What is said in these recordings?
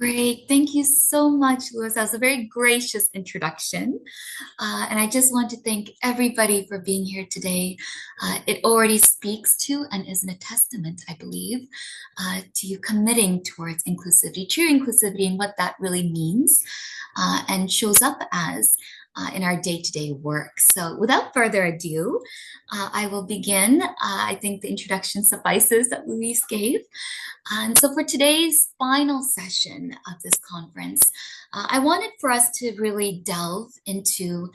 Great. Thank you so much, Louis. That was a very gracious introduction. And I just want to thank everybody for being here today. It already speaks to and is a testament, I believe, to you committing towards inclusivity, true inclusivity, and what that really means and shows up as in our day-to-day work. So without further ado, I will begin. I think the introduction suffices that Louise gave. And so for today's final session of this conference, I wanted for us to really delve into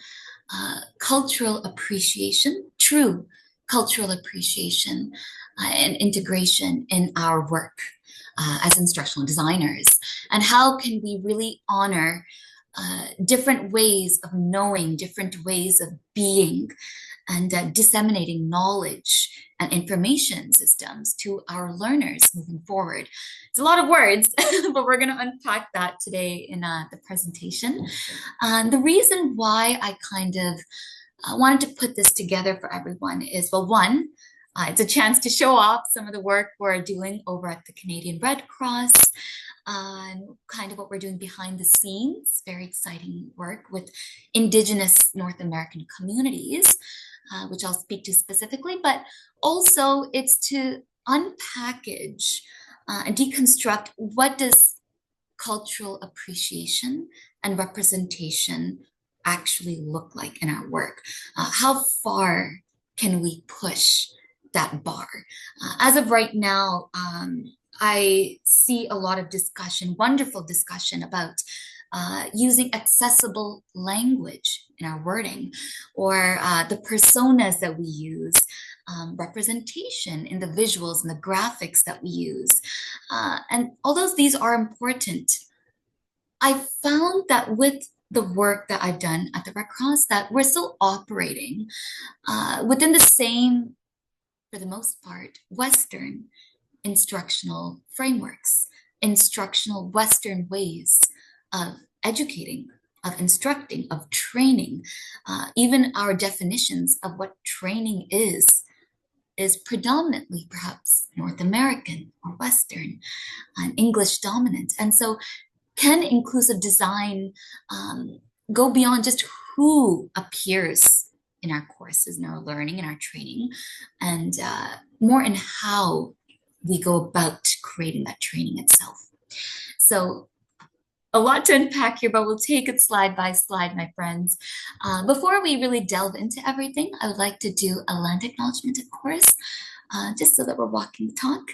cultural appreciation, true cultural appreciation and integration in our work as instructional designers. And how can we really honor different ways of knowing, different ways of being, and disseminating knowledge and information systems to our learners moving forward. It's a lot of words, but we're going to unpack that today in the presentation. The reason why I kind of wanted to put this together for everyone is, well, one, it's a chance to show off some of the work we're doing over at the Canadian Red Cross, and kind of what we're doing behind the scenes, very exciting work with Indigenous North American communities, which I'll speak to specifically, but also it's to unpackage and deconstruct what does cultural appreciation and representation actually look like in our work. How far can we push that bar? As of right now, I see a lot of discussion, wonderful discussion about using accessible language in our wording, or the personas that we use, representation in the visuals and the graphics that we use. And although these are important, I found that with the work that I've done at the Red Cross, that we're still operating within the same, for the most part, Western instructional frameworks, instructional Western ways of educating, of instructing, of training. Even our definitions of what training is predominantly perhaps North American or Western and English dominant. And so can inclusive design go beyond just who appears in our courses, in our learning, in our training, and more in how we go about creating that training itself. So a lot to unpack here, but we'll take it slide by slide, my friends. Before we really delve into everything, I would like to do a land acknowledgement, of course, just so that we're walking the talk.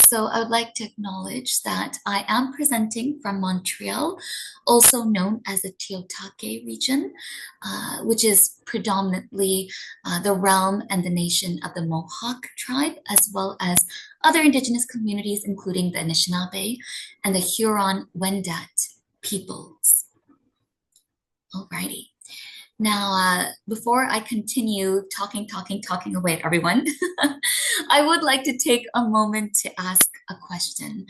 So I would like to acknowledge that I am presenting from Montreal, also known as the Etuaptmumk region, which is predominantly the realm and the nation of the Mohawk tribe, as well as other Indigenous communities, including the Anishinaabe and the Huron-Wendat peoples. Alrighty. Now, before I continue talking away at everyone, I would like to take a moment to ask a question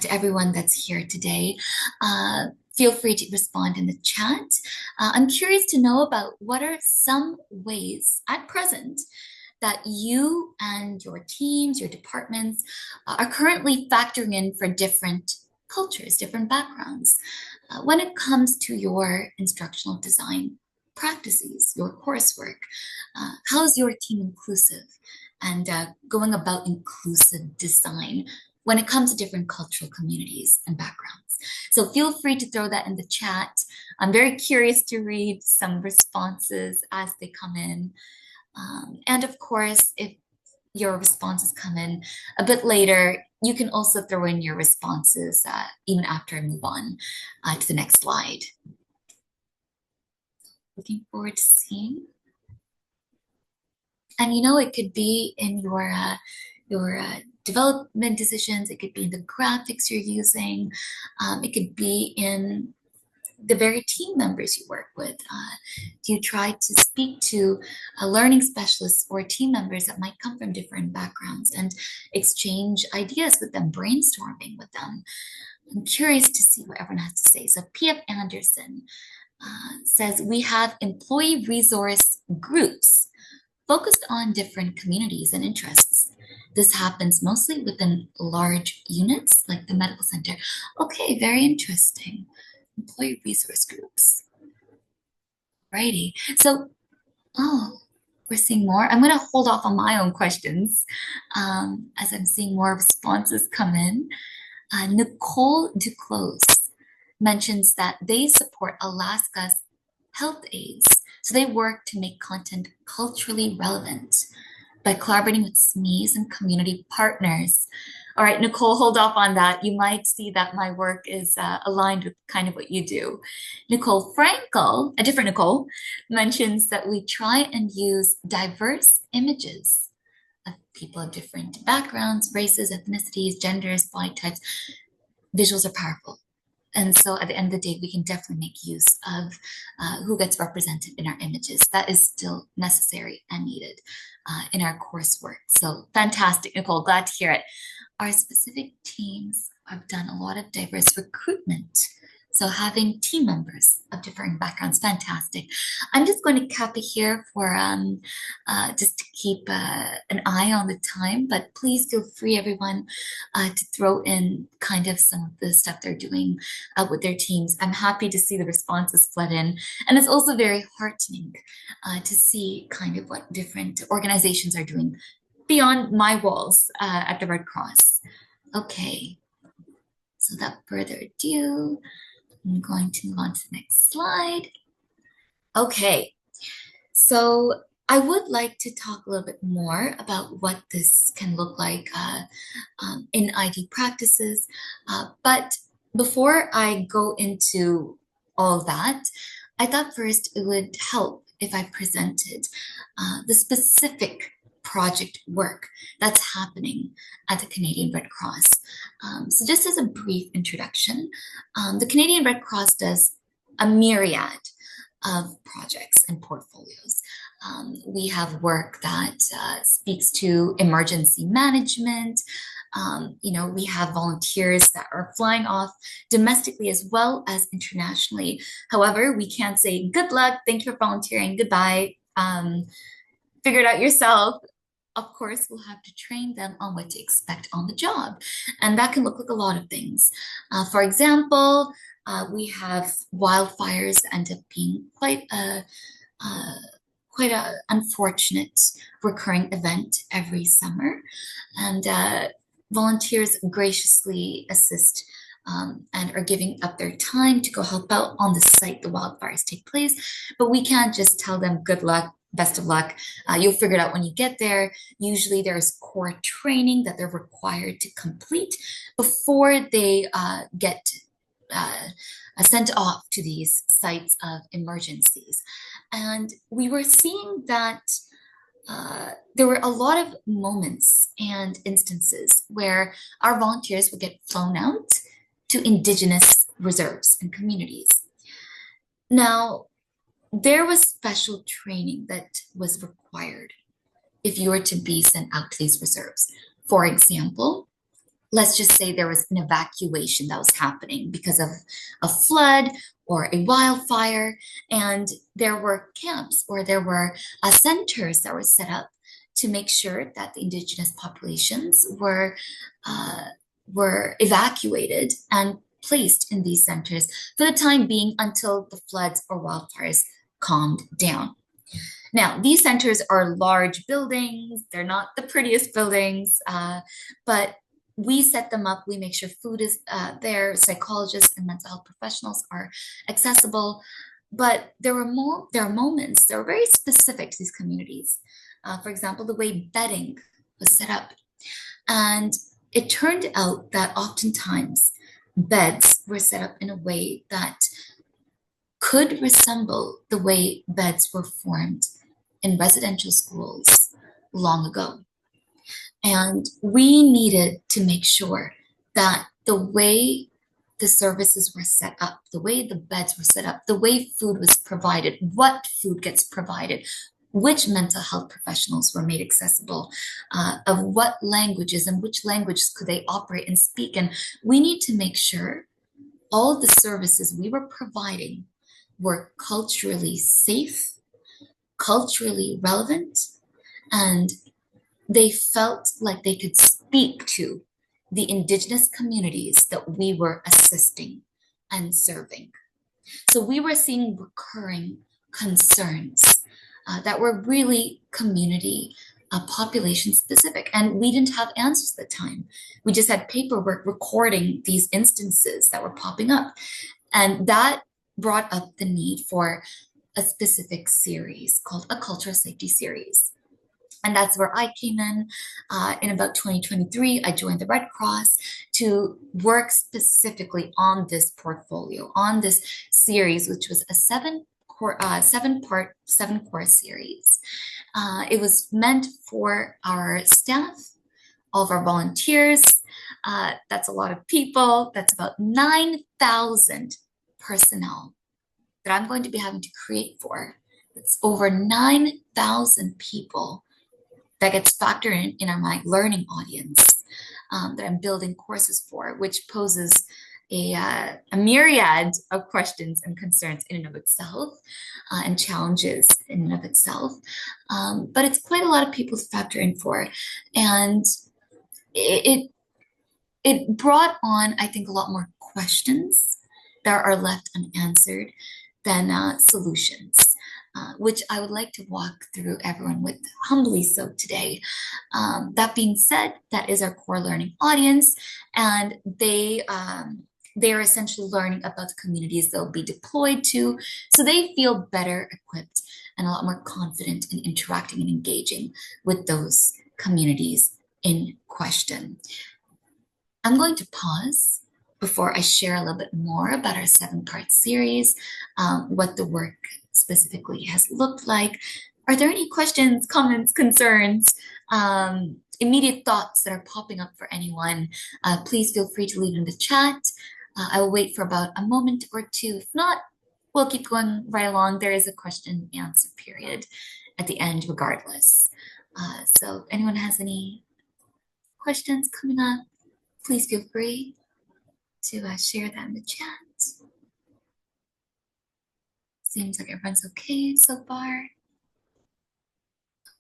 to everyone that's here today. Feel free to respond in the chat. I'm curious to know about what are some ways at present that you and your teams, your departments are currently factoring in for different cultures, different backgrounds, when it comes to your instructional design practices, your coursework. How is your team inclusive and going about inclusive design when it comes to different cultural communities and backgrounds? So feel free to throw that in the chat. I'm very curious to read some responses as they come in. And of course, if your responses come in a bit later, you can also throw in your responses even after I move on to the next slide. Looking forward to seeing. And it could be in your development decisions, it could be in the graphics you're using, it could be in the very team members you work with. Do you try to speak to learning specialists or team members that might come from different backgrounds and exchange ideas with them, brainstorming with them? I'm curious to see what everyone has to say. So P.F. Anderson says, we have employee resource groups focused on different communities and interests. this happens mostly within large units like the medical center. Okay, very interesting. Employee resource groups. Righty. So, oh, we're seeing more. I'm going to hold off on my own questions as I'm seeing more responses come in. Nicole Duclos mentions that they support Alaska's health aides. So they work to make content culturally relevant by collaborating with SMEs and community partners. All right, Nicole, hold off on that. You might see that my work is aligned with kind of what you do. Nicole Frankel, a different Nicole, mentions that we try and use diverse images of people of different backgrounds, races, ethnicities, genders, body types. Visuals are powerful. And so at the end of the day, we can definitely make use of who gets represented in our images. That is still necessary and needed in our coursework. So fantastic, Nicole, glad to hear it. Our specific teams have done a lot of diverse recruitment. So having team members of differing backgrounds, fantastic. I'm just going to cap it here for just to keep an eye on the time, but please feel free, everyone, to throw in kind of some of the stuff they're doing with their teams. I'm happy to see the responses flood in. And it's also very heartening to see kind of what different organizations are doing beyond my walls at the Red Cross. Okay, so without further ado, I'm going to move on to the next slide. Okay, so I would like to talk a little bit more about what this can look like in ID practices. But before I go into all of that, I thought first it would help if I presented the specific project work that's happening at the Canadian Red Cross. So just as a brief introduction, the Canadian Red Cross does a myriad of projects and portfolios. We have work that speaks to emergency management. We have volunteers that are flying off domestically as well as internationally. However, we can't say good luck, thank you for volunteering, goodbye, figure it out yourself. Of course, we'll have to train them on what to expect on the job. And that can look like a lot of things. For example, we have wildfires end up being quite a unfortunate recurring event every summer. And volunteers graciously assist and are giving up their time to go help out on the site the wildfires take place. But we can't just tell them good luck, best of luck. You'll figure it out when you get there. Usually there's core training that they're required to complete before they get sent off to these sites of emergencies. And we were seeing that there were a lot of moments and instances where our volunteers would get flown out to Indigenous reserves and communities. Now, there was special training that was required if you were to be sent out to these reserves. For example, let's just say there was an evacuation that was happening because of a flood or a wildfire, and there were camps or there were centers that were set up to make sure that the Indigenous populations were evacuated and placed in these centers for the time being until the floods or wildfires calmed down. Now, these centers are large buildings. They're not the prettiest buildings, but we set them up. We make sure food is there. Psychologists and mental health professionals are accessible. But there are moments that are very specific to these communities. For example, the way bedding was set up. And it turned out that oftentimes beds were set up in a way that could resemble the way beds were formed in residential schools long ago. And we needed to make sure that the way the services were set up, the way the beds were set up, the way food was provided, what food gets provided, which mental health professionals were made accessible, of what languages and which languages could they operate and speak. And we need to make sure all the services we were providing were culturally safe, culturally relevant, and they felt like they could speak to the Indigenous communities that we were assisting and serving. So we were seeing recurring concerns that were really community population specific. And we didn't have answers at the time. We just had paperwork recording these instances that were popping up. And that brought up the need for a specific series called a cultural safety series. And that's where I came in. In about 2023, I joined the Red Cross to work specifically on this portfolio, on this series, which was a seven course series. It was meant for our staff, all of our volunteers. That's a lot of people. That's about 9,000 personnel that I'm going to be having to create for. It's over 9,000 people that gets factored in my learning audience that I'm building courses for, which poses a myriad of questions and concerns in and of itself and challenges in and of itself. But it's quite a lot of people to factor in for. And it, it brought on, I think, a lot more questions that are left unanswered than solutions. Which I would like to walk through everyone with humbly so today. That being said, that is our core learning audience, and they are essentially learning about the communities they'll be deployed to, so they feel better equipped and a lot more confident in interacting and engaging with those communities in question. I'm going to pause before I share a little bit more about our 7-part series, what the work specifically has looked like. Are there any questions, comments, concerns, immediate thoughts that are popping up for anyone? Please feel free to leave in the chat. I will wait for about a moment or two. If not, we'll keep going right along. There is a question and answer period at the end regardless. So if anyone has any questions coming up, please feel free to share that in the chat. Seems like everyone's okay so far.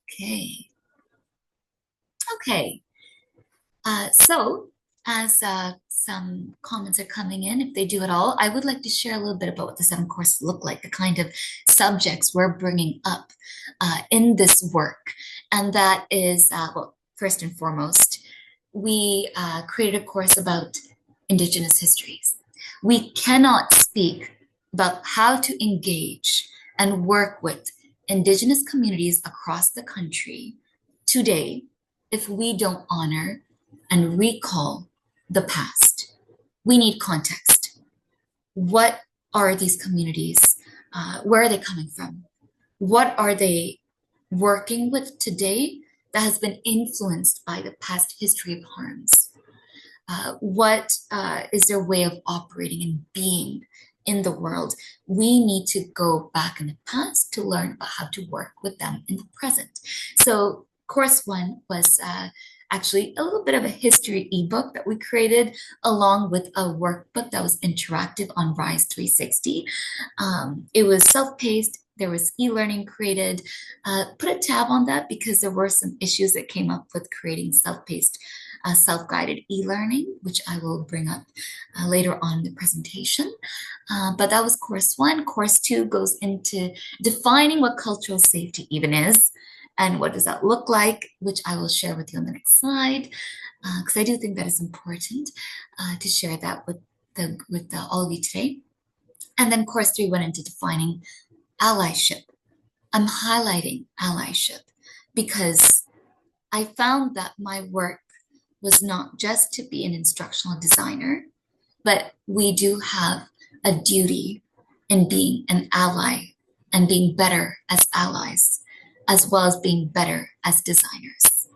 Okay. So as some comments are coming in, if they do at all, I would like to share a little bit about what the 7 courses look like, the kind of subjects we're bringing up in this work. And that is, well, first and foremost, we created a course about Indigenous histories. We cannot speak about how to engage and work with Indigenous communities across the country today if we don't honor and recall the past. We need context. What are these communities? Where are they coming from? What are they working with today that has been influenced by the past history of harms? What is their way of operating and being in the world? We need to go back in the past to learn about how to work with them in the present. So course 1 was actually a little bit of a history ebook that we created along with a workbook that was interactive on Rise 360. It was self-paced. There was e-learning created. Put a tab on that because there were some issues that came up with creating self-paced, self-guided e-learning, which I will bring up later on in the presentation. But that was course 1. Course 2 goes into defining what cultural safety even is and what does that look like, which I will share with you on the next slide, because I do think that is important to share that with all of you today. And then course 3 went into defining allyship. I'm highlighting allyship because I found that my work was not just to be an instructional designer, but we do have a duty in being an ally and being better as allies, as well as being better as designers.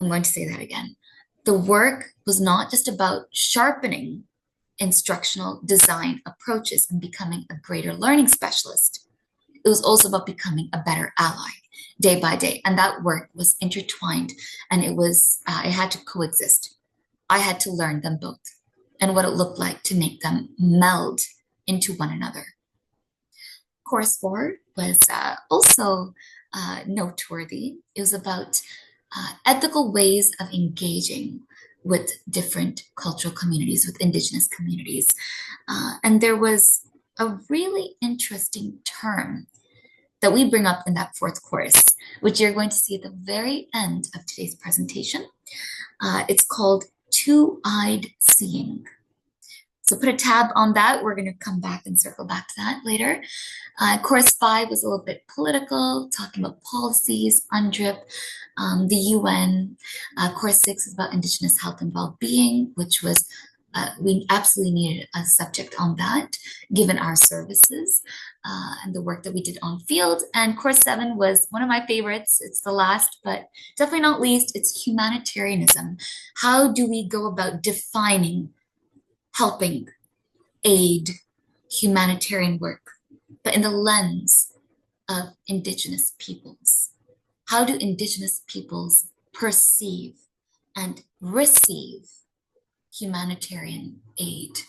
I'm going to say that again. The work was not just about sharpening instructional design approaches and becoming a greater learning specialist. It was also about becoming a better ally day by day. And that work was intertwined and it had to coexist. I had to learn them both and what it looked like to make them meld into one another. Course 4 was also noteworthy. It was about ethical ways of engaging with different cultural communities, with Indigenous communities. And there was a really interesting term that we bring up in that fourth course, which you're going to see at the very end of today's presentation. It's called two-eyed seeing. So put a tab on that. We're going to come back and circle back to that later. Course 5 was a little bit political, talking about policies, UNDRIP, the UN. Course 6 is about Indigenous health and well-being, which was, we absolutely needed a subject on that, given our services and the work that we did on field. And Course 7 was one of my favorites. It's the last, but definitely not least, it's humanitarianism. How do we go about defining helping, aid, humanitarian work, but in the lens of Indigenous peoples? How do Indigenous peoples perceive and receive humanitarian aid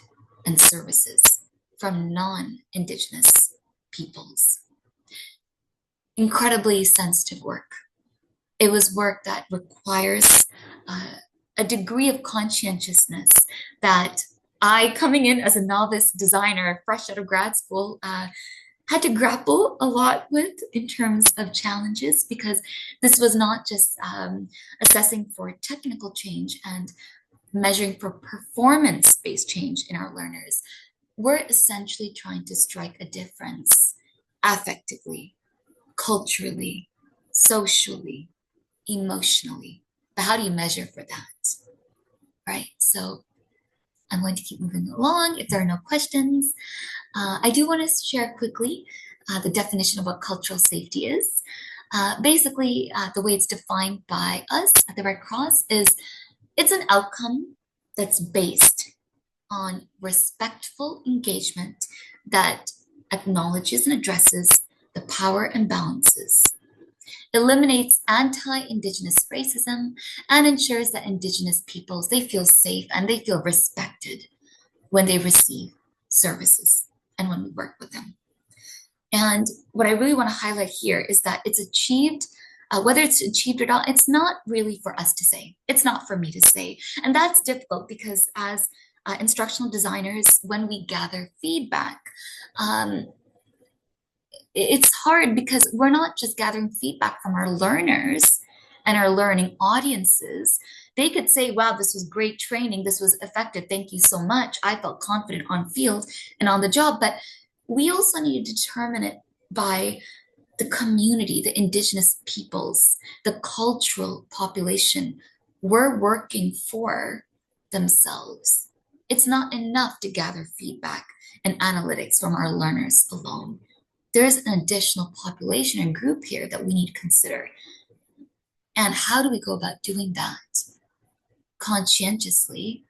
and services from non-Indigenous peoples? Incredibly sensitive work. It was work that requires a degree of conscientiousness that I, coming in as a novice designer, fresh out of grad school, had to grapple a lot with in terms of challenges, because this was not just assessing for technical change and measuring for performance-based change in our learners. We're essentially trying to strike a difference affectively, culturally, socially, emotionally. But how do you measure for that? Right? So I'm going to keep moving along if there are no questions. I do want to share quickly the definition of what cultural safety is. Basically, the way it's defined by us at the Red Cross is it's an outcome that's based on respectful engagement that acknowledges and addresses the power imbalances, eliminates anti-Indigenous racism, and ensures that Indigenous peoples, they feel safe and they feel respected when they receive services and when we work with them. And what I really want to highlight here is that it's achieved, whether it's achieved or not, it's not really for us to say. It's not for me to say. And that's difficult because as instructional designers, when we gather feedback, it's hard because we're not just gathering feedback from our learners and our learning audiences. They could say, wow, this was great training. This was effective. Thank you so much. I felt confident on field and on the job. But we also need to determine it by the community, the Indigenous peoples, the cultural population we're working for themselves. It's not enough to gather feedback and analytics from our learners alone. There's an additional population and group here that we need to consider. And how do we go about doing that conscientiously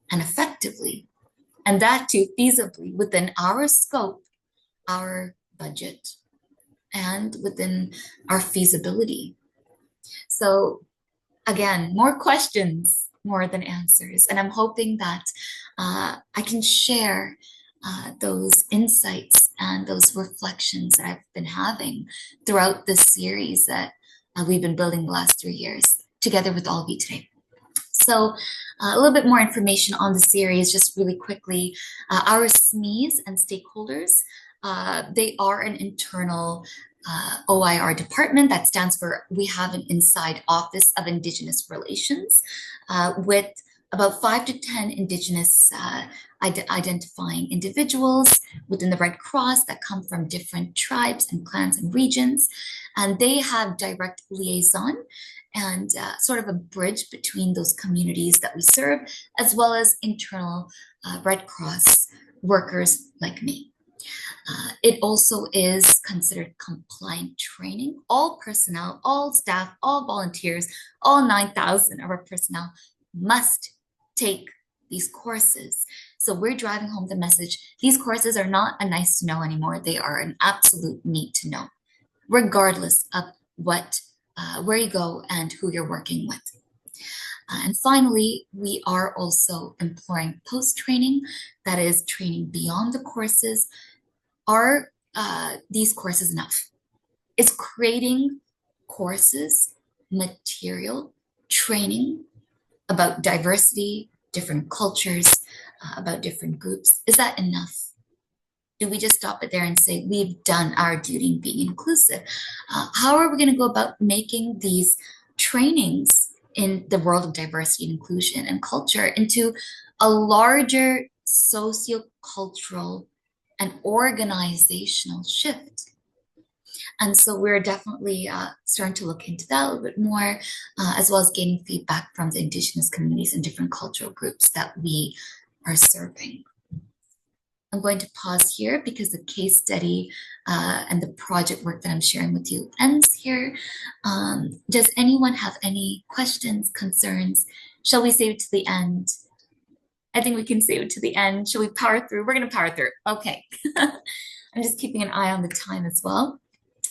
and effectively? And that too feasibly within our scope, our budget, and within our feasibility. So again, more questions, more than answers. And I'm hoping that I can share those insights and those reflections that I've been having throughout this series that we've been building the last 3 years together with all of you today. So a little bit more information on the series, just really quickly. Our SMEs and stakeholders, they are an internal OIR department. That stands for we have an inside office of Indigenous relations with about 5 to 10 Indigenous identifying individuals within the Red Cross that come from different tribes and clans and regions. And they have direct liaison and sort of a bridge between those communities that we serve, as well as internal Red Cross workers like me. It also is considered compliant training. All personnel, all staff, all volunteers, all 9,000 of our personnel must take these courses. So we're driving home the message. These courses are not a nice to know anymore. They are an absolute need to know, regardless of what, where you go and who you're working with. And finally, we are also employing post-training, that is training beyond the courses. Are these courses enough? Is creating courses material training about diversity, different cultures, about different groups, is that enough? Do we just stop it there and say we've done our duty in being inclusive? How are we going to go about making these trainings in the world of diversity and inclusion and culture into a larger socio-cultural and organizational shift? And so we're definitely starting to look into that a little bit more, as well as gaining feedback from the Indigenous communities and different cultural groups that we are serving. I'm going to pause here because the case study and the project work that I'm sharing with you ends here. Does anyone have any questions, concerns? Shall we save it to the end? I think we can save it to the end. Shall we power through? We're going to power through. Okay. I'm just keeping an eye on the time as well.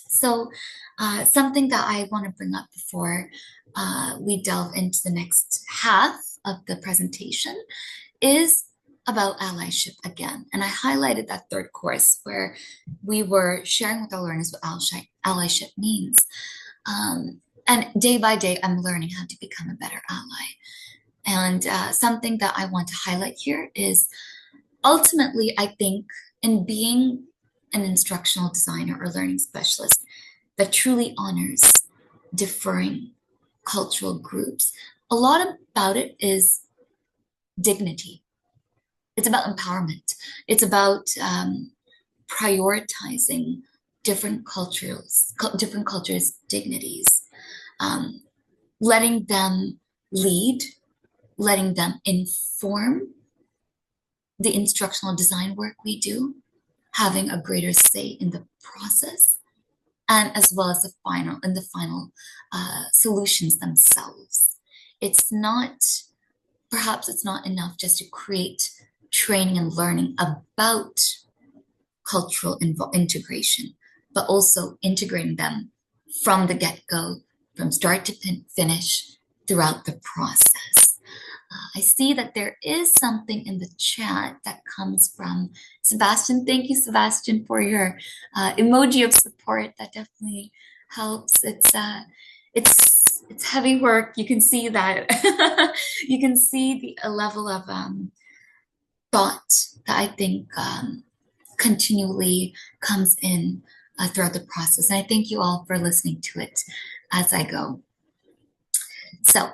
So something that I want to bring up before we delve into the next half of the presentation is about allyship again. And I highlighted that third course where we were sharing with our learners what allyship means. And day by day, I'm learning how to become a better ally. And something that I want to highlight here is ultimately, I think, in being an instructional designer or learning specialist that truly honors differing cultural groups, a lot about it is dignity. It's about empowerment. It's about prioritizing different cultures' dignities, letting them lead, letting them inform the instructional design work we do, having a greater say in the process, and as well as the final solutions themselves. Perhaps it's not enough just to create training and learning about cultural integration, but also integrating them from the get-go, from start to finish, throughout the process. I see that there is something in the chat that comes from Sebastian. Thank you, Sebastian, for your emoji of support. That definitely helps. It's heavy work. You can see that. You can see the level of thought that I think continually comes in throughout the process. And I thank you all for listening to it as I go. So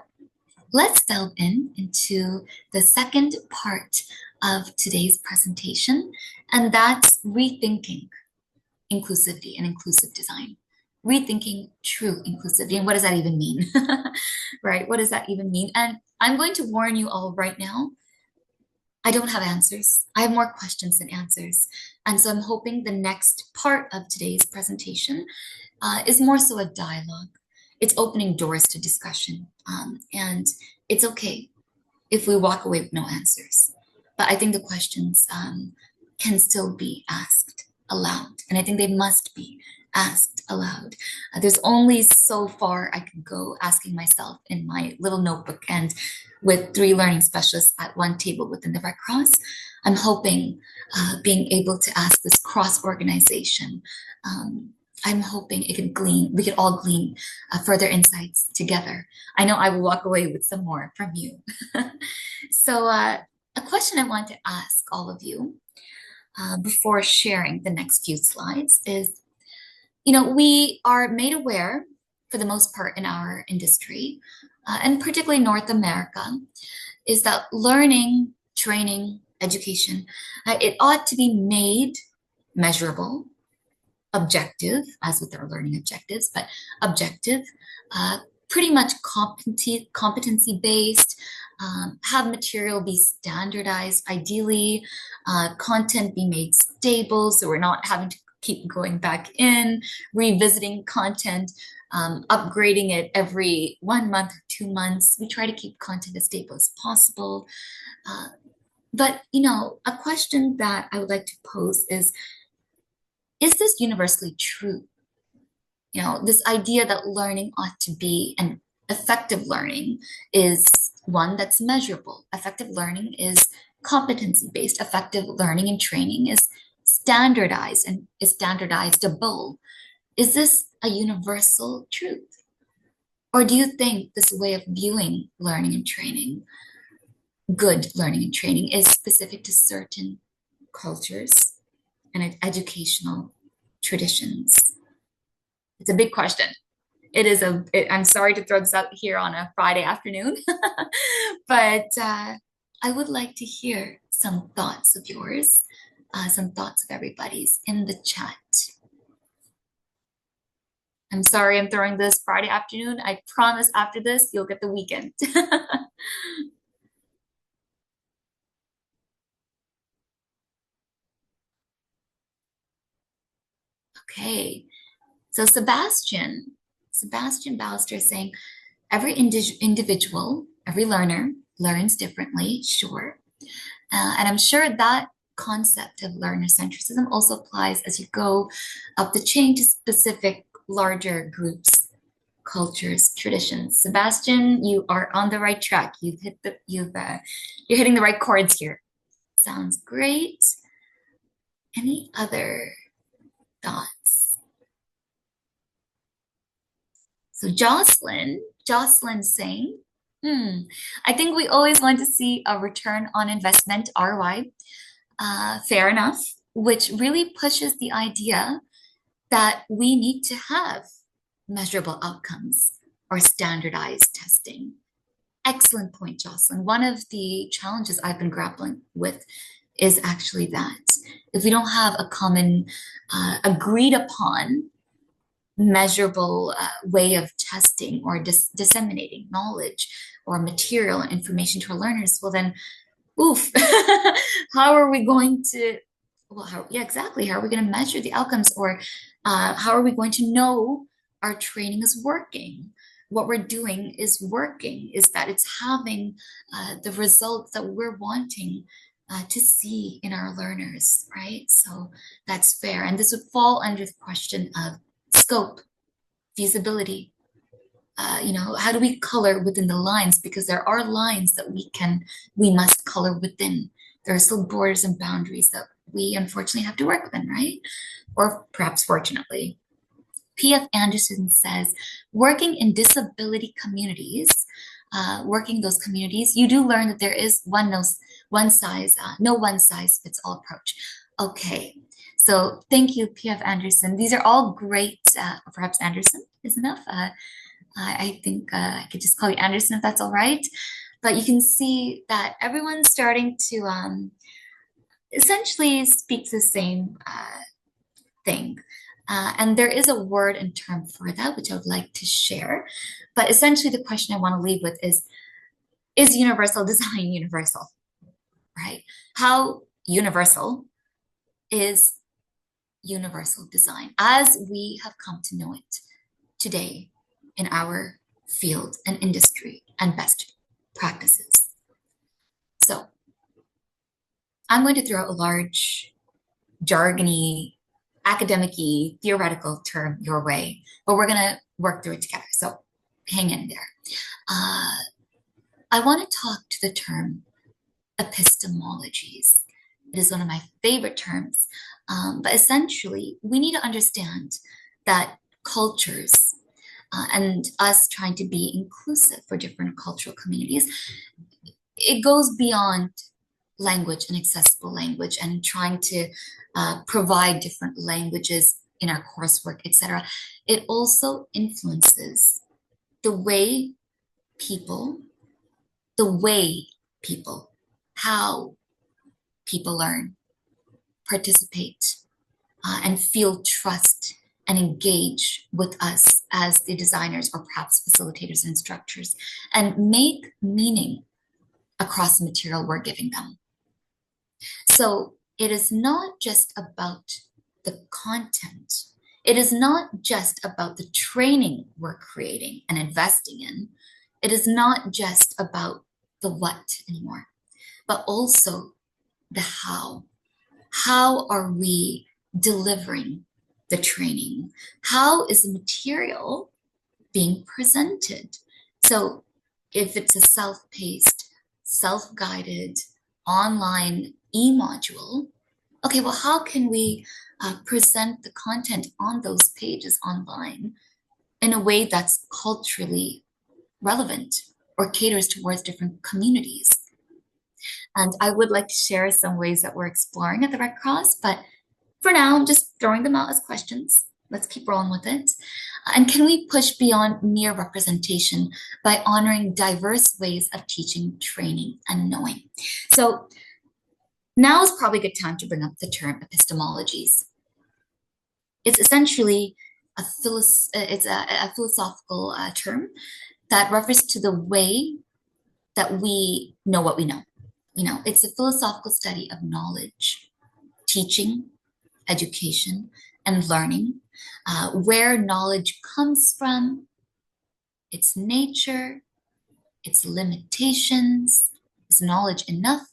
let's delve into the second part of today's presentation, and that's rethinking inclusivity and inclusive design. Rethinking true inclusivity. And what does that even mean? Right? What does that even mean? And I'm going to warn you all right now, I don't have answers. I have more questions than answers. And so I'm hoping the next part of today's presentation is more so a dialogue. It's opening doors to discussion. And it's okay if we walk away with no answers. But I think the questions can still be asked aloud. And I think they must be asked aloud. There's only so far I can go asking myself in my little notebook, and with 3 learning specialists at one table within the Red Cross, I'm hoping being able to ask this cross-organization, I'm hoping we could all glean further insights together. I know I will walk away with some more from you. So a question I want to ask all of you before sharing the next few slides is, we are made aware, for the most part in our industry, and particularly North America, is that learning, training, education, it ought to be made measurable, objective, as with our learning objectives, but objective, pretty much competency-based, have material be standardized, ideally, content be made stable, so we're not having to keep going back in, revisiting content, upgrading it every 1 month or 2 months. We try to keep content as stable as possible. But, a question that I would like to pose is this universally true? This idea that learning ought to be, and effective learning is one that's measurable. Effective learning is competency-based. Effective learning and training is standardized and is standardizable. Is this a universal truth? Or do you think this way of viewing learning and training, good learning and training, is specific to certain cultures and educational traditions? It's a big question. I'm sorry to throw this out here on a Friday afternoon, but I would like to hear some thoughts of yours, some thoughts of everybody's in the chat. I'm sorry I'm throwing this Friday afternoon. I promise after this, you'll get the weekend. Okay, so Sebastian Ballister is saying every individual, every learner learns differently, sure. And I'm sure that concept of learner centricism also applies as you go up the chain to specific larger groups, cultures, traditions. Sebastian, you are on the right track. You're hitting the right chords here. Sounds great. Any other thoughts? So Jocelyn saying, I think we always want to see a return on investment, ROI. Fair enough, which really pushes the idea that we need to have measurable outcomes or standardized testing. Excellent point, Jocelyn. One of the challenges I've been grappling with is actually that if we don't have a common, agreed upon measurable way of testing or disseminating knowledge or material and information to our learners, well then, oof, how are we going to, yeah, exactly. How are we going to measure the outcomes, or how are we going to know our training is working? What we're doing is working, is that it's having the results that we're wanting to see in our learners, right? So that's fair. And this would fall under the question of scope, feasibility. How do we color within the lines? Because there are lines that we must color within. There are still borders and boundaries that we unfortunately have to work within, right? Or perhaps fortunately. P.F. Anderson says, working in disability communities, working those communities, you do learn that there is no one size fits all approach. Okay, so thank you, P.F. Anderson. These are all great, perhaps Anderson is enough. I think I could just call you Anderson if that's all right. But you can see that everyone's starting to essentially speak the same thing. And there is a word and term for that, which I would like to share. But essentially, the question I want to leave with is universal design universal, right? How universal is universal design as we have come to know it today in our field and industry and best practices? So I'm going to throw a large, jargony, academic-y, theoretical term your way, but we're going to work through it together. So hang in there. I want to talk to the term epistemologies. It is one of my favorite terms, but essentially we need to understand that cultures and us trying to be inclusive for different cultural communities, it goes beyond language and accessible language and trying to provide different languages in our coursework, etc. It also influences the way people, how people learn, participate, and feel trust and engage with us as the designers or perhaps facilitators and instructors, and make meaning across the material we're giving them. So it is not just about the content. It is not just about the training we're creating and investing in. It is not just about the what anymore, but also the how. How are we delivering the training? How is the material being presented? So if it's a self-paced, self-guided, online e-module, okay, well, how can we present the content on those pages online in a way that's culturally relevant or caters towards different communities. And I would like to share some ways that we're exploring at the Red Cross, but for now, I'm just throwing them out as questions. Let's keep rolling with it. And can we push beyond mere representation by honoring diverse ways of teaching, training, and knowing? So now is probably a good time to bring up the term epistemologies. It's essentially a philosophical term that refers to the way that we know what we know. You know, it's a philosophical study of knowledge, teaching, education, and learning, where knowledge comes from, its nature, its limitations, is knowledge enough,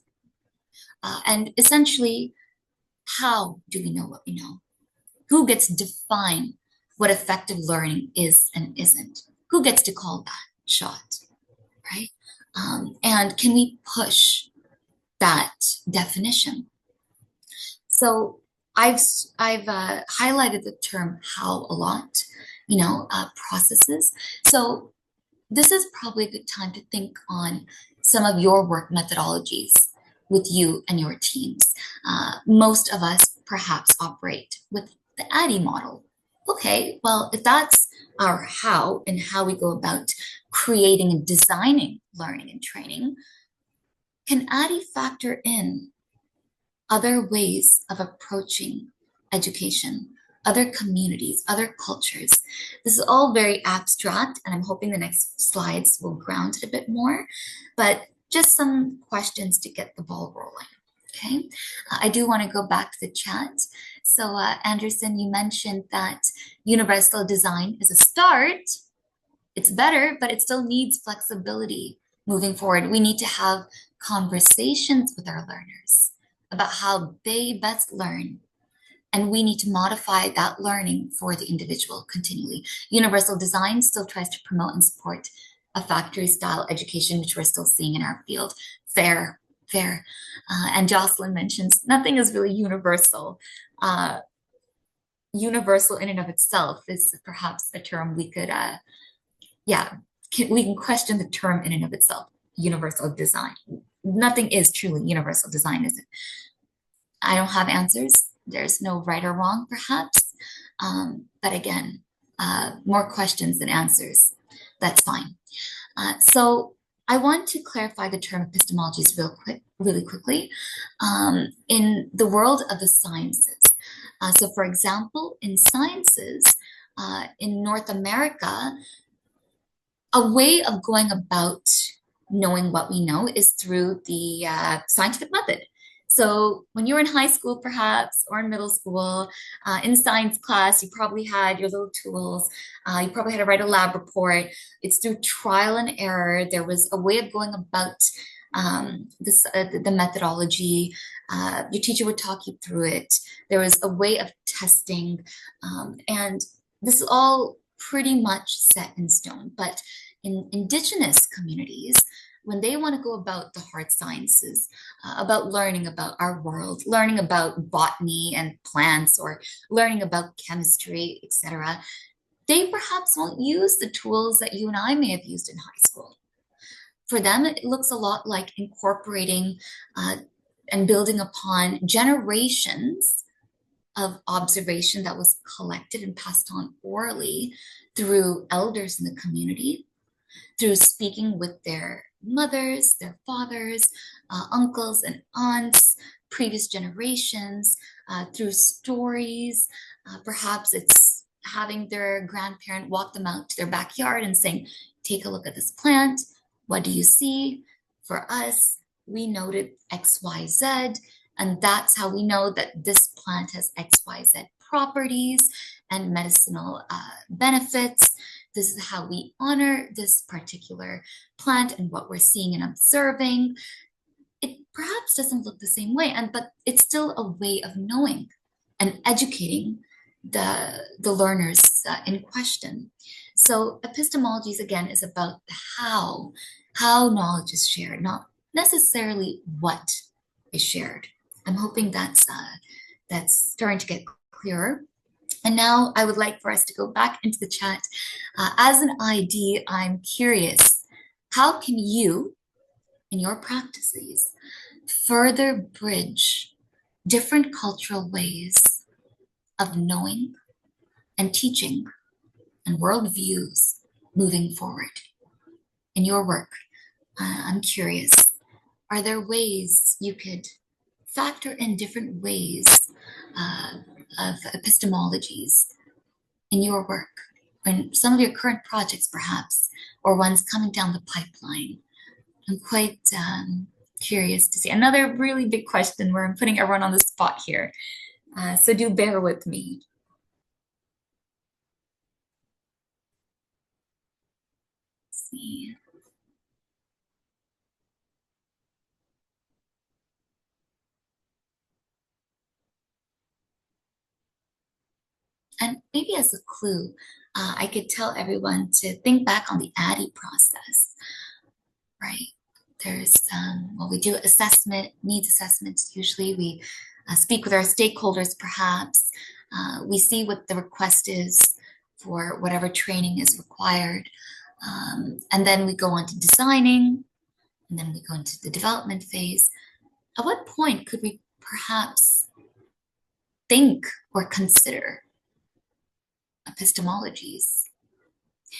and essentially, how do we know what we know? Who gets to define what effective learning is and isn't? Who gets to call that shot, right? And can we push that definition? So I've highlighted the term how a lot, processes. So this is probably a good time to think on some of your work methodologies with you and your teams. Most of us perhaps operate with the ADDIE model. Okay, well, if that's our how and how we go about creating and designing learning and training, can ADDIE factor in other ways of approaching education, other communities, other cultures? This is all very abstract, and I'm hoping the next slides will ground it a bit more, but just some questions to get the ball rolling. Okay, I do want to go back to the chat. So Anderson, you mentioned that universal design is a start. It's better, but it still needs flexibility moving forward. We need to have conversations with our learners about how they best learn. And we need to modify that learning for the individual continually. Universal design still tries to promote and support a factory style education, which we're still seeing in our field. Fair, fair. And Jocelyn mentions nothing is really universal. Universal in and of itself is perhaps a term we could, we can question the term in and of itself, universal design. Nothing is truly universal design, is it? I don't have answers. There's no right or wrong, perhaps. But again, more questions than answers. That's fine. So I want to clarify the term epistemologies really quickly. In the world of the sciences, so for example, in sciences, in North America, a way of going about knowing what we know is through the scientific method. So when you were in high school, perhaps, or in middle school, in science class, you probably had your little tools. You probably had to write a lab report. It's through trial and error. There was a way of going about the methodology. Your teacher would talk you through it. There was a way of testing. And this is all pretty much set in stone. But in indigenous communities, when they want to go about the hard sciences, about learning about our world, learning about botany and plants, or learning about chemistry, etc., they perhaps won't use the tools that you and I may have used in high school. For them, it looks a lot like incorporating and building upon generations of observation that was collected and passed on orally through elders in the community, through speaking with their mothers, their fathers, uncles and aunts, previous generations, through stories. Perhaps it's having their grandparent walk them out to their backyard and saying, take a look at this plant. What do you see? For us, we noted XYZ, and that's how we know that this plant has XYZ properties and medicinal benefits. This is how we honor this particular plant and what we're seeing and observing. It perhaps doesn't look the same way, but it's still a way of knowing and educating the learners in question. So epistemologies, again, is about how knowledge is shared, not necessarily what is shared. I'm hoping that's starting to get clearer. And now I would like for us to go back into the chat. As an ID, I'm curious, how can you, in your practices, further bridge different cultural ways of knowing and teaching and worldviews moving forward? In your work, I'm curious, are there ways you could factor in different ways uh, of epistemologies in your work, in some of your current projects perhaps, or ones coming down the pipeline? I'm quite curious to see. Another really big question where I'm putting everyone on the spot here. So do bear with me. Let's see. And maybe as a clue, I could tell everyone to think back on the ADDIE process, right? There's, well, we do assessment, needs assessments. Usually we speak with our stakeholders, perhaps. We see what the request is for whatever training is required. And then we go on to designing, and then we go into the development phase. At what point could we perhaps think or consider epistemologies?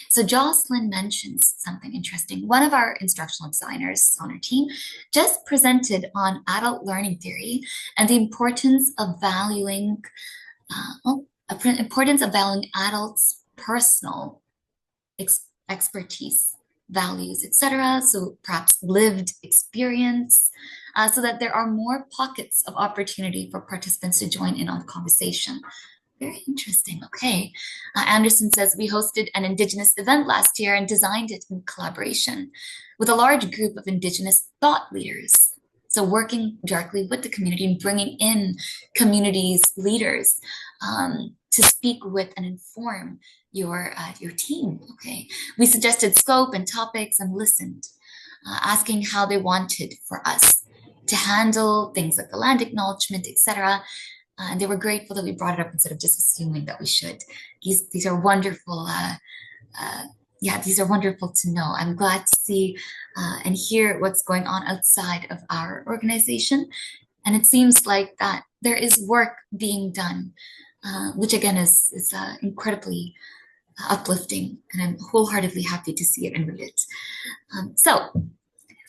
So Jocelyn mentions something interesting. One of our instructional designers on our team just presented on adult learning theory and the importance of valuing, adults' personal expertise, values, etc. So perhaps lived experience, so that there are more pockets of opportunity for participants to join in on the conversation. Very interesting. Okay. Anderson says, we hosted an Indigenous event last year and designed it in collaboration with a large group of Indigenous thought leaders. So working directly with the community and bringing in communities leaders to speak with and inform your team. Okay. We suggested scope and topics and listened, asking how they wanted for us to handle things like the land acknowledgement, etc. And they were grateful that we brought it up instead of just assuming that we should. These are wonderful. These are wonderful to know. I'm glad to see and hear what's going on outside of our organization. And it seems like that there is work being done, which again is incredibly uplifting. And I'm wholeheartedly happy to see it and read it. So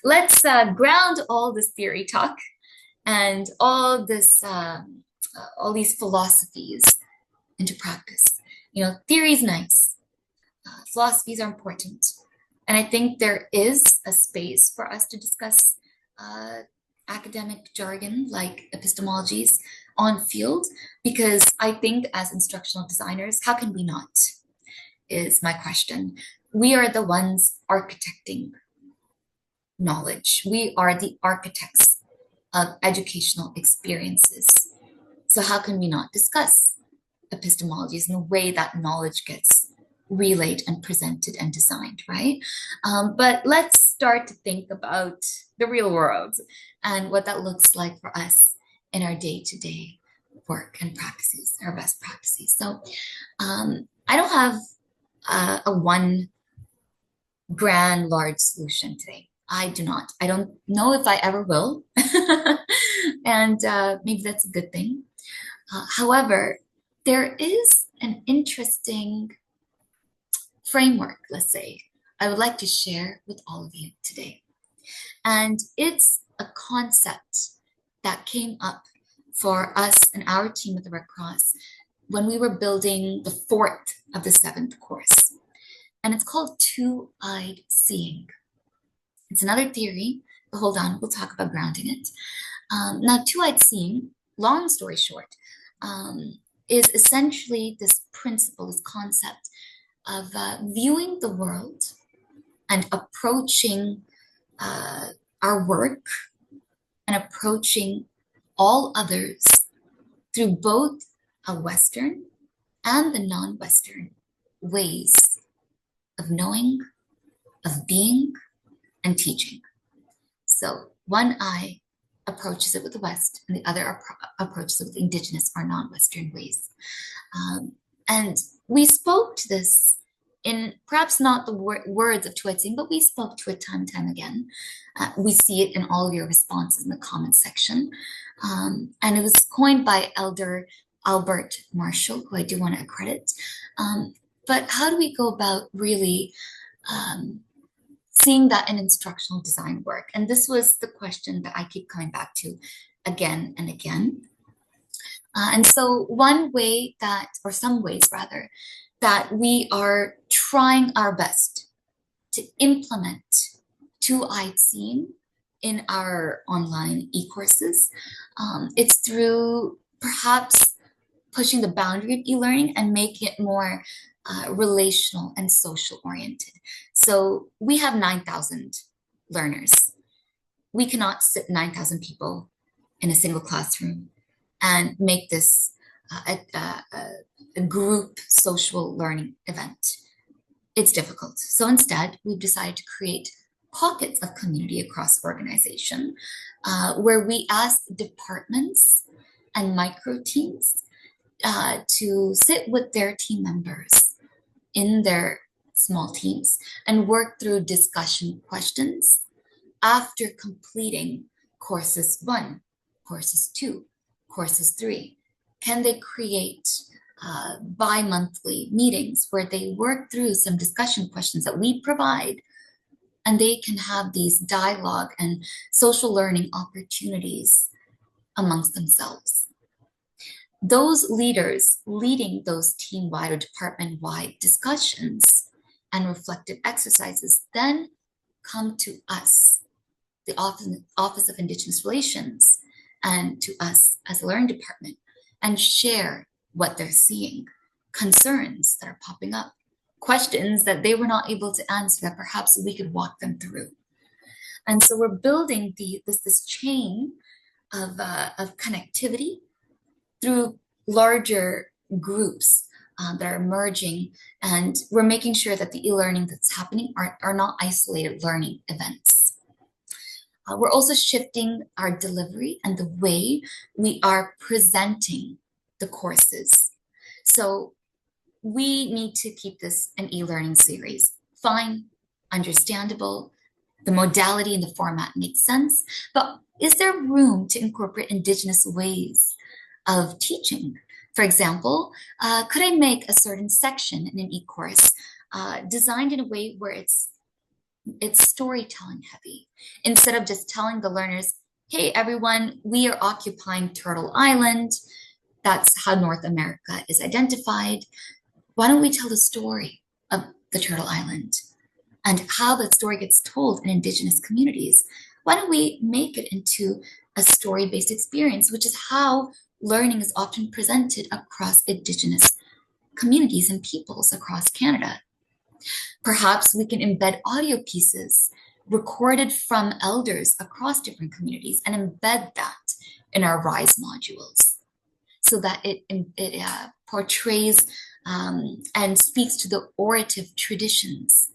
let's ground all this theory talk and all these philosophies into practice. You know, theory is nice. Philosophies are important. And I think there is a space for us to discuss academic jargon like epistemologies on field, because I think as instructional designers, how can we not, is my question. We are the ones architecting knowledge. We are the architects of educational experiences. So how can we not discuss epistemologies and the way that knowledge gets relayed and presented and designed, right? But let's start to think about the real world and what that looks like for us in our day-to-day work and practices, our best practices. So I don't have a one grand, large solution today. I do not. I don't know if I ever will. And maybe that's a good thing. However, there is an interesting framework, let's say, I would like to share with all of you today. And it's a concept that came up for us and our team at the Red Cross when we were building the fourth of the seventh course. And it's called two-eyed seeing. It's another theory, but hold on, we'll talk about grounding it. Now, two-eyed seeing, long story short, is essentially this principle, this concept of viewing the world and approaching our work and approaching all others through both a Western and the non-Western ways of knowing, of being, and teaching. So one eye approaches it with the West, and the other approaches it with Indigenous or non-Western ways. And we spoke to this in perhaps not the words of Tuetsing, but we spoke to it time and time again. We see it in all of your responses in the comments section. And it was coined by Elder Albert Marshall, who I do want to accredit. But how do we go about really seeing that in instructional design work? And this was the question that I keep coming back to again and again. And so one way that, or some ways rather, that we are trying our best to implement Tuetsing in our online e-courses, it's through perhaps pushing the boundary of e-learning and making it more relational and social oriented. So we have 9,000 learners. We cannot sit 9,000 people in a single classroom and make this a group social learning event. It's difficult. So instead, we've decided to create pockets of community across organization where we ask departments and micro teams to sit with their team members in their small teams and work through discussion questions after completing courses 1, courses 2, courses 3. Can they create bi-monthly meetings where they work through some discussion questions that we provide, and they can have these dialogue and social learning opportunities amongst themselves? Those leaders leading those team-wide or department-wide discussions and reflective exercises then come to us, the Office of Indigenous Relations, and to us as a learning department, and share what they're seeing, concerns that are popping up, questions that they were not able to answer that perhaps we could walk them through. And so we're building this chain of connectivity through larger groups that are emerging, and we're making sure that the e-learning that's happening are not isolated learning events. We're also shifting our delivery and the way we are presenting the courses. So we need to keep this an e-learning series. Fine, understandable, the modality and the format makes sense, but is there room to incorporate Indigenous ways of teaching? For example, could I make a certain section in an e-course designed in a way where it's storytelling heavy, instead of just telling the learners, hey, everyone, we are occupying Turtle Island. That's how North America is identified. Why don't we tell the story of the Turtle Island and how that story gets told in Indigenous communities? Why don't we make it into a story-based experience, which is how learning is often presented across Indigenous communities and peoples across Canada? Perhaps we can embed audio pieces recorded from elders across different communities and embed that in our RISE modules so that it portrays and speaks to the orative traditions.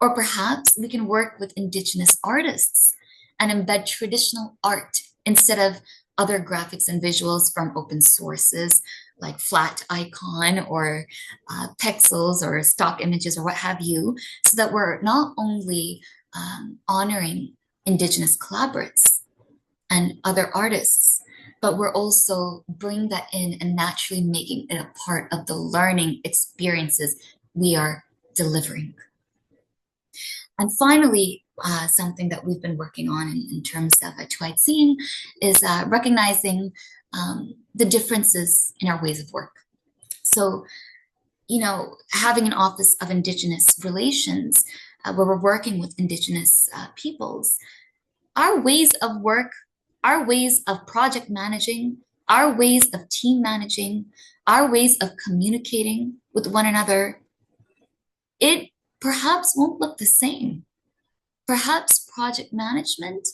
Or perhaps we can work with Indigenous artists and embed traditional art instead of other graphics and visuals from open sources like Flat Icon or pixels or stock images or what have you, so that we're not only honoring Indigenous collaborates and other artists, but we're also bringing that in and naturally making it a part of the learning experiences we are delivering. And finally, something that we've been working on in terms of Tuetsing is recognizing the differences in our ways of work. So, having an Office of Indigenous Relations where we're working with Indigenous peoples, our ways of work, our ways of project managing, our ways of team managing, our ways of communicating with one another, it perhaps won't look the same. Perhaps project management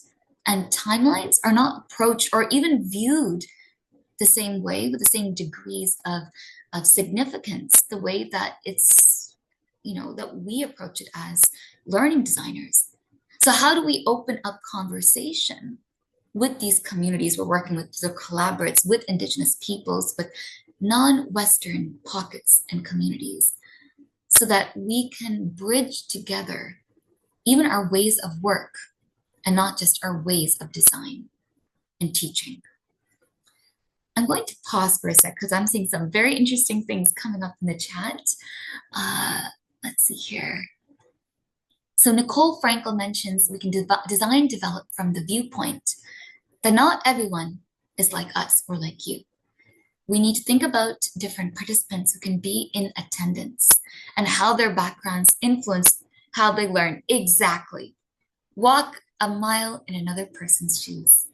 and timelines are not approached or even viewed the same way with the same degrees of significance, the way that it's, that we approach it as learning designers. So how do we open up conversation with these communities we're working with, the collaborates with Indigenous peoples, with non-Western pockets and communities so that we can bridge together even our ways of work and not just our ways of design and teaching. I'm going to pause for a sec because I'm seeing some very interesting things coming up in the chat. Let's see here. So Nicole Frankel mentions we can design develop from the viewpoint that not everyone is like us or like you. We need to think about different participants who can be in attendance and how their backgrounds influence how they learn. Exactly. Walk a mile in another person's shoes.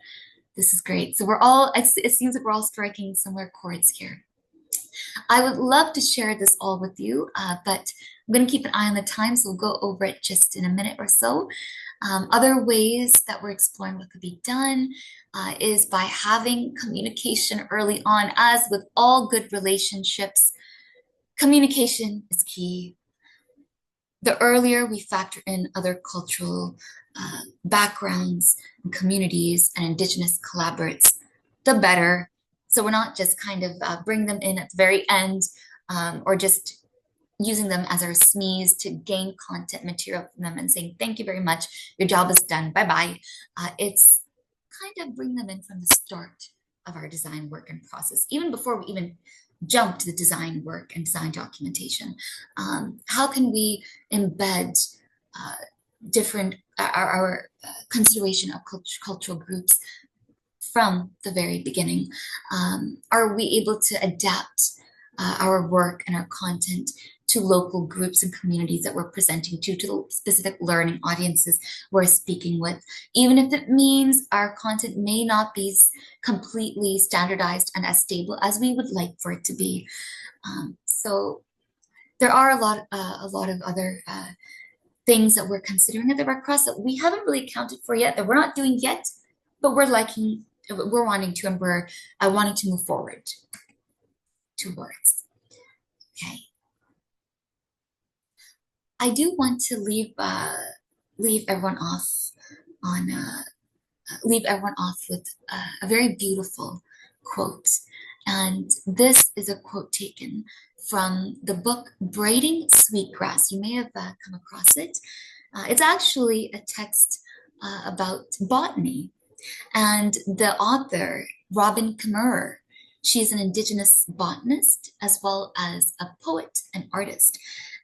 This is great. So it seems like we're all striking similar chords here. I would love to share this all with you, but I'm going to keep an eye on the time, so we'll go over it just in a minute or so. Other ways that we're exploring what could be done is by having communication early on. As with all good relationships, communication is key. The earlier we factor in other cultural backgrounds and communities and Indigenous collaborates, the better. So we're not just kind of bring them in at the very end or just using them as our SMEs to gain content material from them and saying, thank you very much, your job is done, bye-bye. It's kind of bring them in from the start of our design work and process, even before we even jump to the design work and design documentation. How can we embed different, our consideration of cultural groups from the very beginning? Are we able to adapt our work and our content to local groups and communities that we're presenting to the specific learning audiences we're speaking with, even if it means our content may not be completely standardized and as stable as we would like for it to be. So there are a lot of other things that we're considering at the Red Cross that we haven't really accounted for yet, that we're not doing yet, but we're wanting to, and we're wanting to move forward towards. Okay. I do want to leave everyone off with a very beautiful quote, and this is a quote taken from the book Braiding Sweetgrass. You may have come across it. It's actually a text about botany, and the author, Robin Kimmerer, she's an Indigenous botanist as well as a poet and artist.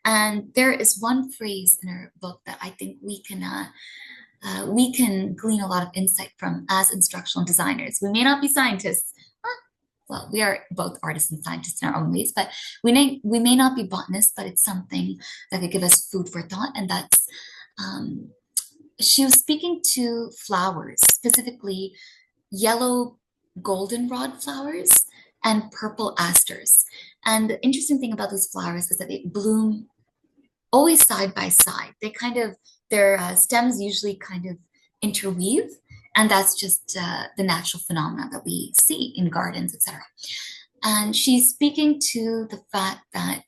And there is one phrase in her book that I think we can glean a lot of insight from as instructional designers. We may not be scientists. Well, we are both artists and scientists in our own ways, but we may not be botanists, but it's something that could give us food for thought. And that's, she was speaking to flowers, specifically yellow goldenrod flowers and purple asters. And the interesting thing about these flowers is that they bloom always side by side. They kind of, their stems usually kind of interweave, and that's just the natural phenomena that we see in gardens, etc. And she's speaking to the fact that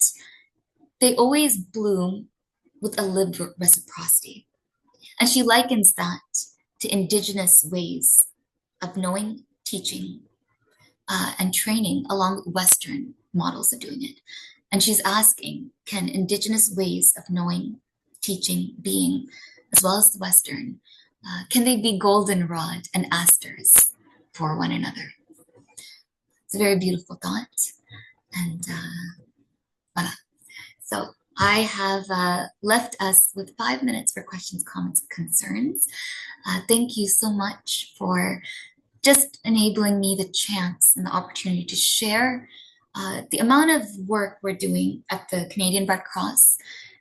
they always bloom with a lived reciprocity. And she likens that to Indigenous ways of knowing, teaching, and training along with Western models of doing it. And she's asking, can Indigenous ways of knowing, teaching, being, as well as the Western, can they be goldenrod and asters for one another? It's a very beautiful thought. And voila. So I have left us with 5 minutes for questions, comments, concerns. Thank you so much for just enabling me the chance and the opportunity to share the amount of work we're doing at the Canadian Red Cross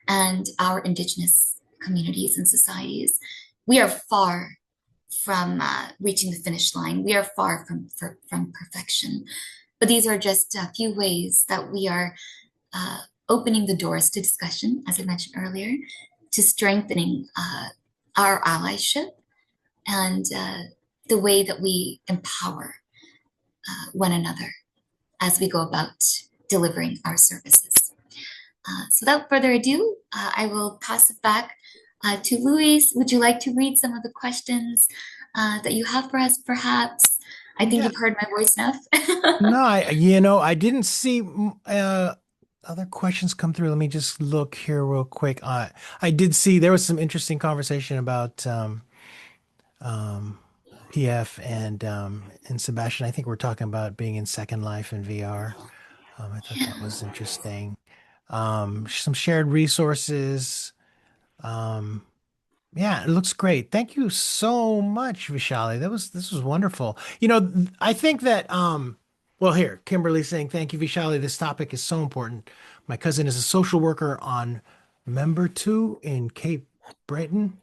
and our Indigenous communities and societies. We are far from reaching the finish line. We are far from perfection. But these are just a few ways that we are opening the doors to discussion, as I mentioned earlier, to strengthening our allyship and the way that we empower one another as we go about delivering our services. So without further ado, I will pass it back to Louise. Would you like to read some of the questions that you have for us, perhaps? I think Yeah. you've heard my voice enough. No, I didn't see other questions come through. Let me just look here real quick. I did see there was some interesting conversation about um, PF and Sebastian. I think we're talking about being in Second Life in VR. I thought Yeah. that was interesting. Some shared resources. Um, Yeah, it looks great. Thank you so much, Vishali. This was wonderful. I think that well here, Kimberly saying thank you, Vishali. This topic is so important. My cousin is a social worker on Member 2 in Cape Breton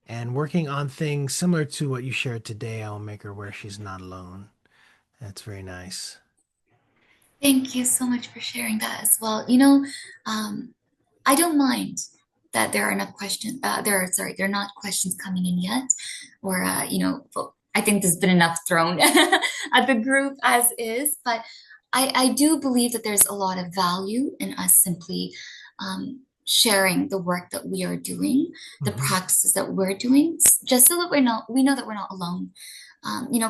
and working on things similar to what you shared today. I'll make her where she's not alone. That's very nice. Thank you so much for sharing that as well. Um, I don't mind that there are enough questions. There are not questions coming in yet, or I think there's been enough thrown at the group as is. But I do believe that there's a lot of value in us simply sharing the work that we are doing, the Hmm. practices that we're doing, just so that we know that we're not alone.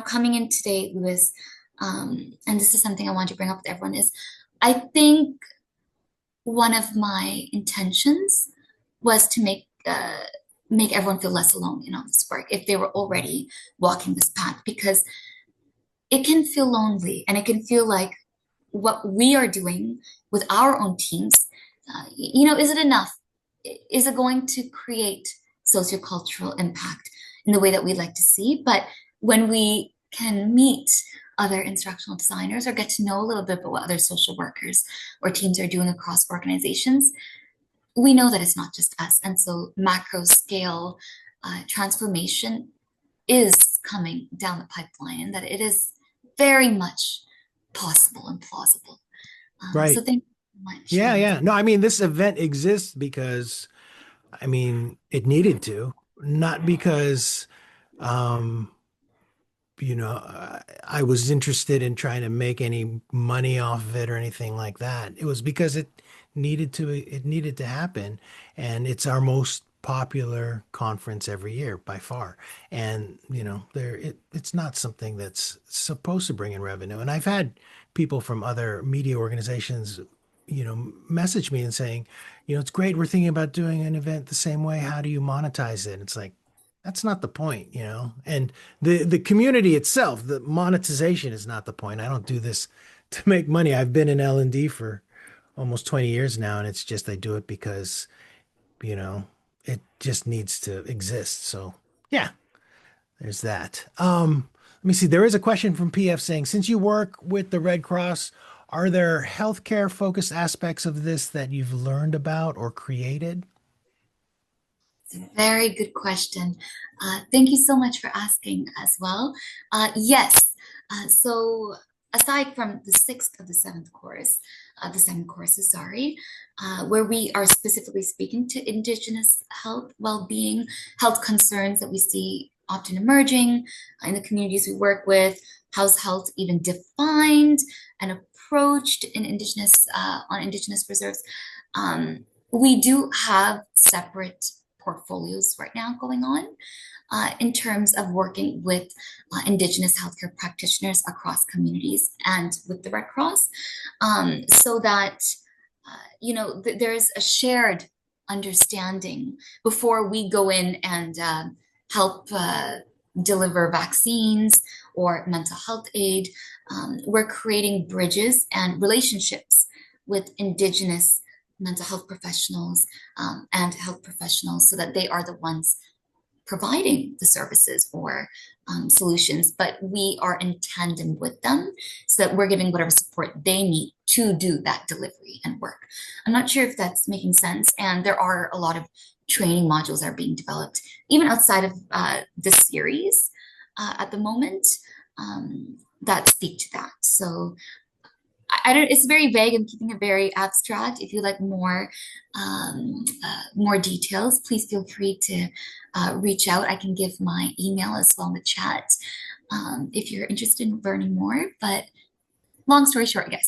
Coming in today, Lewis, and this is something I want to bring up with everyone is, I think one of my intentions was to make everyone feel less alone in all this work if they were already walking this path, because it can feel lonely and it can feel like what we are doing with our own teams, is it enough? Is it going to create sociocultural impact in the way that we'd like to see? But when we can meet other instructional designers or get to know a little bit about what other social workers or teams are doing across organizations, we know that it's not just us. And so macro scale transformation is coming down the pipeline, and that it is very much possible and plausible. So Right. thank you so much, Yeah, Lewis. yeah. No, I mean this event exists because it needed to, not because um I was interested in trying to make any money off of it or anything like that. It was because it needed to happen. And it's our most popular conference every year by far. And, it's not something that's supposed to bring in revenue. And I've had people from other media organizations, message me and saying, it's great. We're thinking about doing an event the same way. How do you monetize it? It's like, that's not the point. And the community itself, the monetization is not the point. I don't do this to make money. I've been in L&D for almost 20 years now, and it's just I do it because, you know, it just needs to exist. So, yeah, there's that. Let me see. There is a question from PF saying, since you work with the Red Cross, are there healthcare focused aspects of this that you've learned about or created? It's a very good question. Thank you so much for asking as well. Yes. So aside from the sixth of the seventh course, the seven courses, sorry, where we are specifically speaking to Indigenous health, well-being, health concerns that we see often emerging in the communities we work with, how's health even defined and approached in Indigenous on Indigenous reserves. We do have separate portfolios right now going on in terms of working with Indigenous healthcare practitioners across communities and with the Red Cross, so that there's a shared understanding before we go in and help deliver vaccines or mental health aid. We're creating bridges and relationships with Indigenous mental health professionals and health professionals so that they are the ones providing the services or solutions, but we are in tandem with them so that we're giving whatever support they need to do that delivery and work. I'm not sure if that's making sense. And there are a lot of training modules that are being developed, even outside of this series at the moment, that speak to that. So I don't. It's very vague. I'm keeping it very abstract. If you like more details, please feel free to reach out. I can give my email as well in the chat if you're interested in learning more. But long story short, yes.